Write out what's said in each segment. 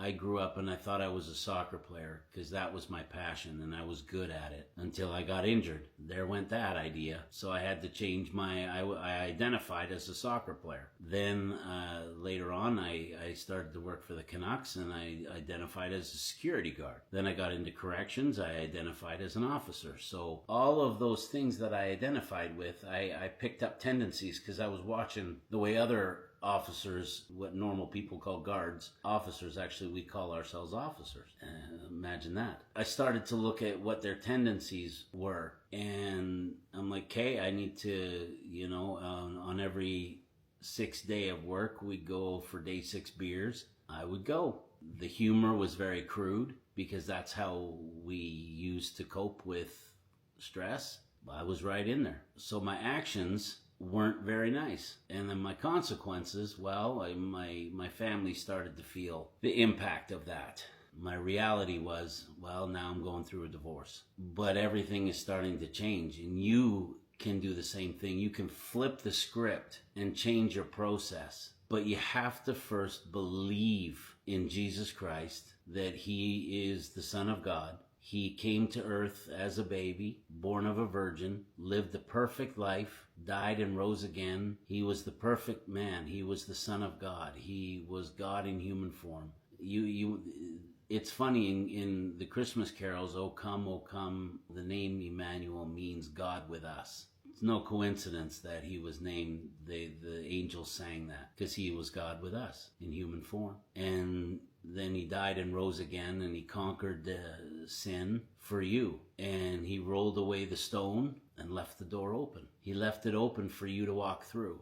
I grew up and I thought I was a soccer player because that was my passion and I was good at it until I got injured. There went that idea. So I had to change I identified as a soccer player. Then later on, I started to work for the Canucks and I identified as a security guard. Then I got into corrections. I identified as an officer. So all of those things that I identified with, I picked up tendencies because I was watching the way other officers, what normal people call guards, officers, actually we call ourselves officers. Imagine that. I started to look at what their tendencies were, and I'm like, okay, I need to, on every 6th day of work, we'd go for day 6 beers. I would go. The humor was very crude because that's how we used to cope with stress. I was right in there. So my actions weren't very nice. And then my consequences, well, my family started to feel the impact of that. My reality was, well, now I'm going through a divorce. But everything is starting to change, and you can do the same thing. You can flip the script and change your process. But you have to first believe in Jesus Christ, that he is the Son of God. He came to earth as a baby, born of a virgin, lived the perfect life, died and rose again. He was the perfect man. He was the Son of God. He was God in human form. It's funny in the Christmas carols, O come, the name Emmanuel means God with us. It's no coincidence that he was named, the angels sang that, because he was God with us in human form. And then he died and rose again, and he conquered sin for you. And he rolled away the stone and left the door open. He left it open for you to walk through.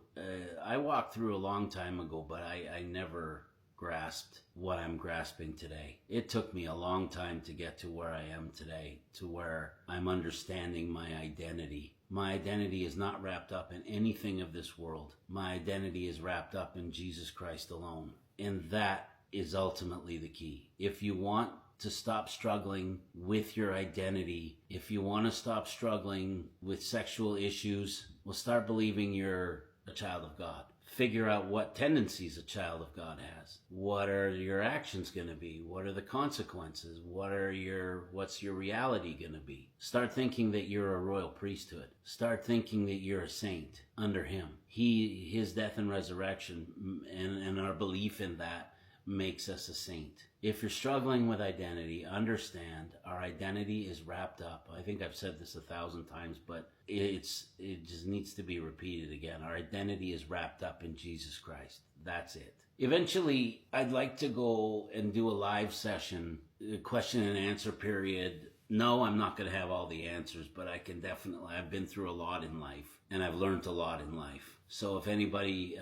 I walked through a long time ago, but I never grasped what I'm grasping today. It took me a long time to get to where I am today, to where I'm understanding my identity. My identity is not wrapped up in anything of this world. My identity is wrapped up in Jesus Christ alone. And that is ultimately the key. If you want to stop struggling with your identity, if you want to stop struggling with sexual issues, well, start believing you're a child of God. Figure out what tendencies a child of God has. What are your actions going to be? What are the consequences? What's your reality going to be? Start thinking that you're a royal priesthood. Start thinking that you're a saint under him. His death and resurrection and our belief in that makes us a saint. If you're struggling with identity, understand our identity is wrapped up. I think I've said this 1,000 times, but it just needs to be repeated again. Our identity is wrapped up in Jesus Christ. That's it. Eventually, I'd like to go and do a live session, a question and answer period. No, I'm not going to have all the answers, but I've been through a lot in life, and I've learned a lot in life. So if anybody,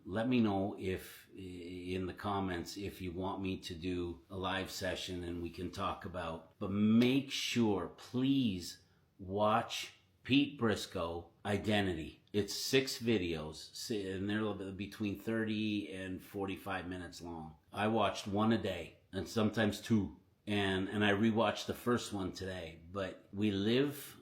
let me know in the comments if you want me to do a live session and we can talk about. But make sure, please, watch Pete Briscoe Identity. It's 6 videos, and they're between 30 and 45 minutes long. I watched one a day, and sometimes 2. And I rewatched the first one today. But we live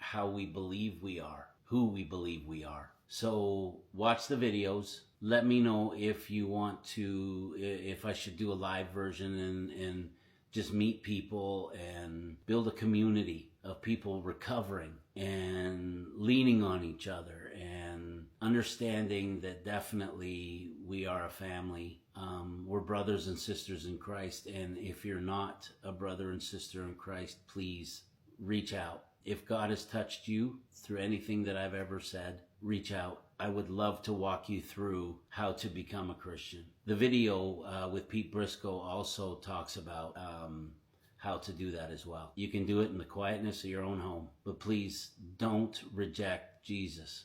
how we believe we are, who we believe we are. So watch the videos. Let me know if you want to, if I should do a live version and just meet people and build a community of people recovering and leaning on each other and understanding that definitely we are a family. We're brothers and sisters in Christ. And if you're not a brother and sister in Christ, please reach out. If God has touched you through anything that I've ever said, reach out. I would love to walk you through how to become a Christian. The video with Pete Briscoe also talks about how to do that as well. You can do it in the quietness of your own home, but please don't reject Jesus.